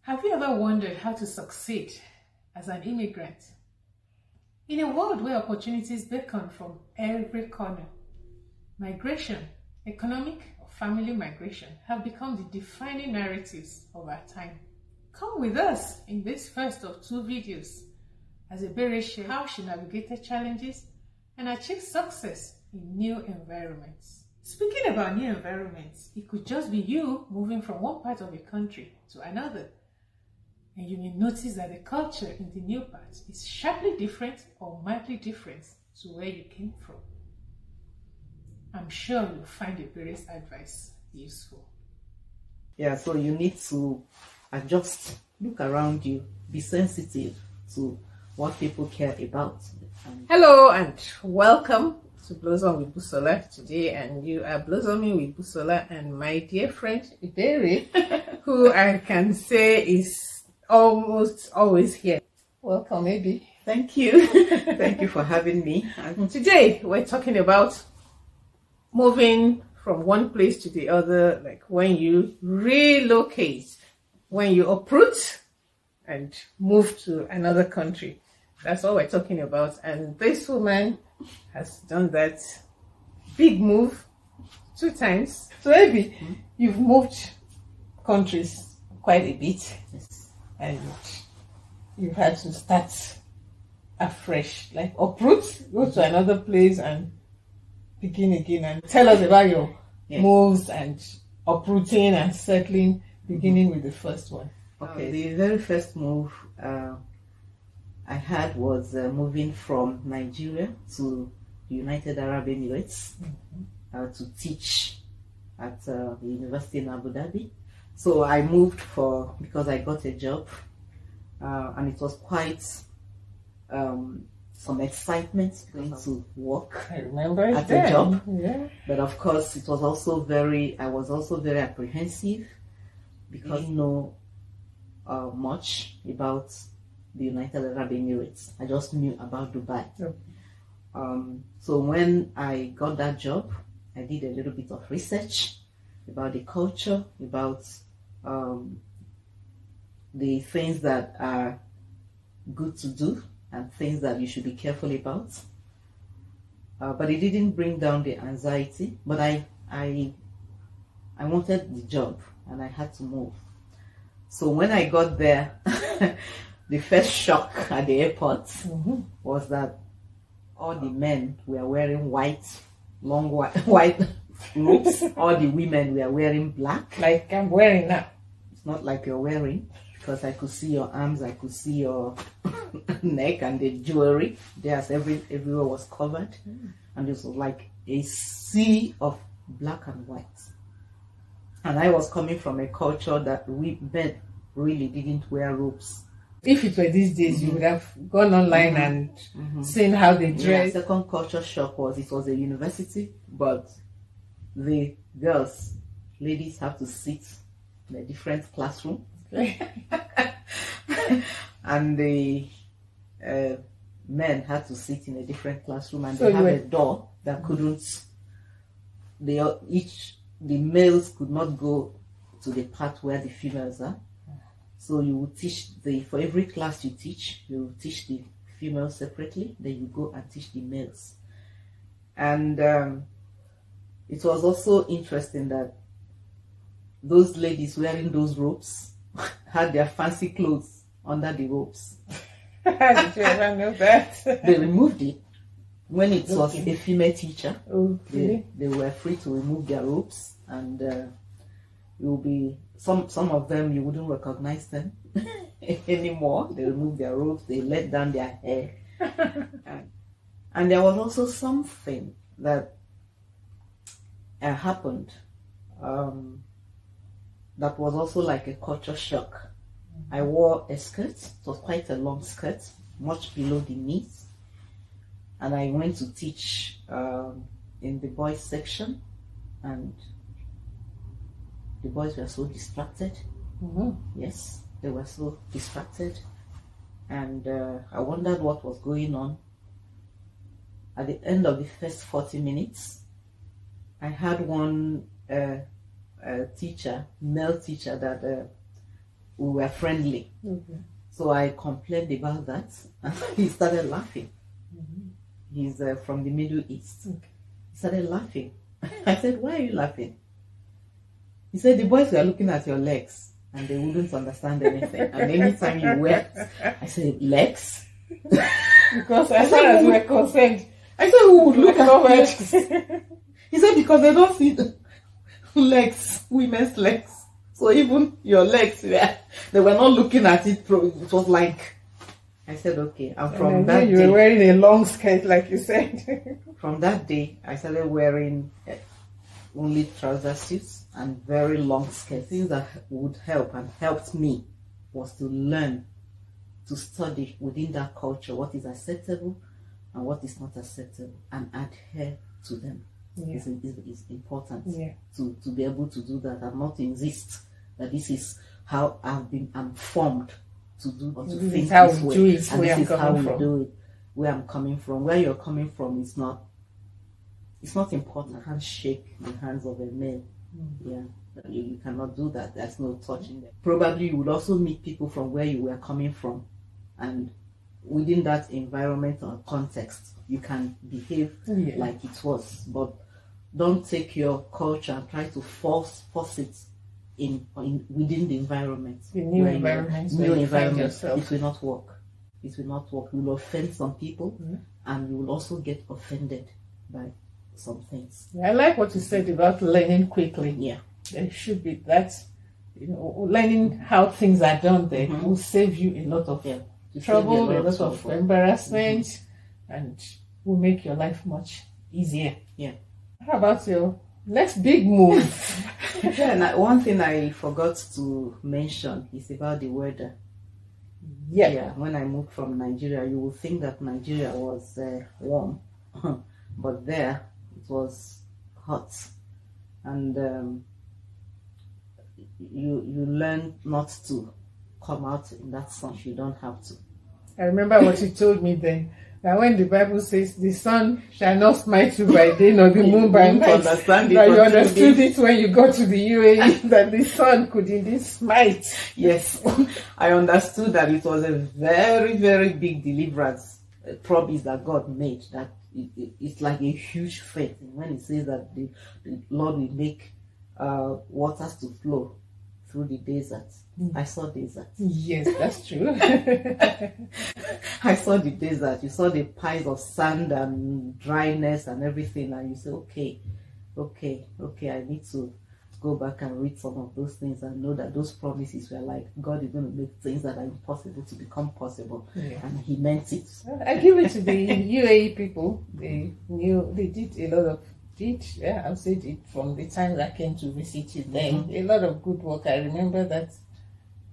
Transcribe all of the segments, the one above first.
Have you ever wondered how to succeed as an immigrant? In a world where opportunities beckon from every corner, migration, economic or family migration, have become the defining narratives of our time. Come with us in this first of two videos as Ebere shares how she navigated challenges and achieved success in new environments. Speaking about new environments, it could just be you moving from one part of a country to another. And you may notice that the culture in the new part is sharply different or mildly different to where you came from. I'm sure you'll find Ebere's advice useful. Yeah, so you need to adjust, look around you, be sensitive to what people care about. Hello and welcome to Blossom with Busola today, and you are blossoming with Busola and my dear friend Ebere, who I can say is almost always here. Welcome, maybe. Thank you. Thank you for having me. Today we're talking about moving from one place to the other, like when you relocate, when you uproot and move to another country. That's what we're talking about. And this woman has done that big move 2 times. So maybe you've moved countries quite a bit. Yes. And you've had to start afresh, like uproot, go to another place and begin again. And tell us about your moves and uprooting and settling, beginning with the first one. Okay, the very first move I had was moving from Nigeria to the United Arab Emirates to teach at the university in Abu Dhabi. So I moved because I got a job, and it was quite some excitement going to work. I remember at a job. Yeah. But of course, I was also very apprehensive because I didn't know much about the United Arab Emirates. I just knew about Dubai. Okay. So when I got that job, I did a little bit of research about the culture, about the things that are good to do and things that you should be careful about. But it didn't bring down the anxiety. But I wanted the job and I had to move. So when I got there, the first shock at the airport was that all the men were wearing long white robes. All the women were wearing black. Like I'm wearing now. It's not like you're wearing, because I could see your arms, I could see your neck and the jewelry. There's everywhere was covered. And it was like a sea of black and white. And I was coming from a culture that we men really didn't wear robes. If it were these days, you would have gone online and seen how they dress. The second culture shock was it was a university, but the ladies have to sit in a different classroom. And the men had to sit in a different classroom, and they have a door that the males could not go to the part where the females are. So you would teach for every class you teach, you will teach the females separately, then you go and teach the males. And it was also interesting that those ladies wearing those robes had their fancy clothes under the robes. Did you ever know that? They removed it. When it was a female teacher, they were free to remove their robes, and you'll be some of them you wouldn't recognize them anymore. They removed their robes, they let down their hair. And there was also something that happened that was also like a culture shock. I wore a skirt. It was quite a long skirt, much below the knees, and I went to teach in the boys section, and the boys were so distracted. Yes, they were so distracted, and I wondered what was going on. At the end of the first 40 minutes, I had one male teacher that we were friendly. Okay. So I complained about that, and he started laughing. He's from the Middle East. Okay. He started laughing. I said, "Why are you laughing?" He said, "The boys were looking at your legs and they wouldn't understand anything. And anytime you wear," I said, "Legs?" Because as far as we're concerned, I said, "Who would look at legs?" legs. He said, "Because they don't see the legs, women's legs. So even your legs, they were not looking at it. It was like," I said, "Okay." And from that you day, were wearing a long skirt, like you said. from that day, I started wearing only trouser suits and very long skirts. Things that would help and helped me was to learn to study within that culture what is acceptable and what is not acceptable and adhere to them. Yeah. It's important Yeah. to be able to do that and not insist that this is how I'm formed to do or to This think is how this we way, do it, and where this I'm is how coming we from. do it. Where I'm coming from, where you're coming from is not. It's not important. You can't shake the hands of a male. Yeah, you cannot do that. There's no touching them. Probably you would also meet people from where you were coming from, and within that environment or context, you can behave like it was. But don't take your culture and try to force it in within the environment. The new environment, where you find yourself. It will not work. It will not work. You will offend some people, and you will also get offended by some things. I like what you said about learning quickly. Yeah, there should be that. Learning how things are done there will save you a lot of trouble, a lot of embarrassment, and will make your life much easier. Yeah. How about your next big move? One thing I forgot to mention is about the weather. Yeah, when I moved from Nigeria, you would think that Nigeria was warm, but there it was hot, and you learn not to come out in that sun. You don't have to. I remember what you told me then. That when the Bible says the sun shall not smite you by day nor the moon by night, that you understood it when you got to the UAE, that the sun could indeed smite. Yes, I understood that it was a very, very big deliverance, a promise that God made, that it's like a huge faith. When it says that the Lord will make waters to flow through the desert. I saw desert. Yes, that's true. I saw the desert. You saw the piles of sand and dryness and everything, and you say, okay, I need to go back and read some of those things and know that those promises were like God is going to make things that are impossible to become possible, and He meant it. I give it to the UAE people. They did a lot of I'll say it from the time that I came to visit you then. A lot of good work. I remember that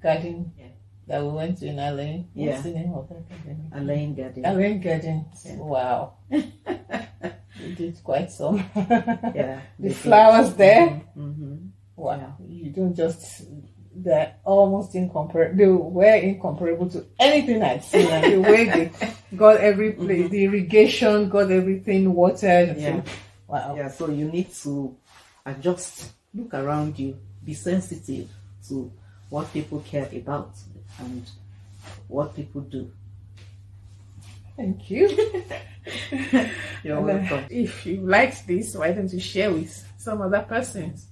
garden that we went to in Alain. What's the name of that garden? Alain Garden. Alain Garden. Yeah. Wow. We did quite some. The flowers there. Wow. You don't just, they're almost incomparable. They were incomparable to anything I'd seen. And the way they got every place, the irrigation, got everything watered. Yeah. Wow. Yeah, so you need to adjust, look around you, be sensitive to what people care about and what people do. Thank you. You're welcome. If you liked this, why don't you share with some other persons?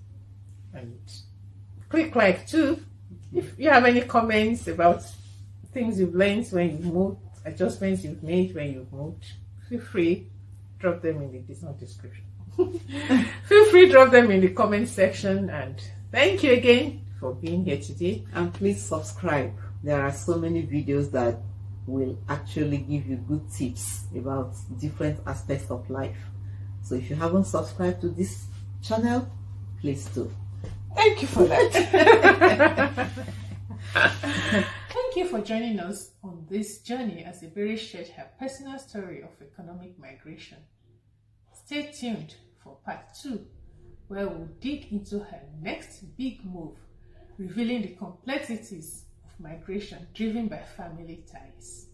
And click like too. If you have any comments about things you've learned when you've moved, adjustments you've made when you've moved, feel free, drop them in the description. Feel free, drop them in the comment section, and thank you again for being here today. And please subscribe. There are so many videos that will actually give you good tips about different aspects of life. So if you haven't subscribed to this channel, please do. Thank you for that. Thank you for joining us on this journey as Ebere shared her personal story of economic migration. Stay tuned for part 2, where we'll dig into her next big move, revealing the complexities of migration driven by family ties.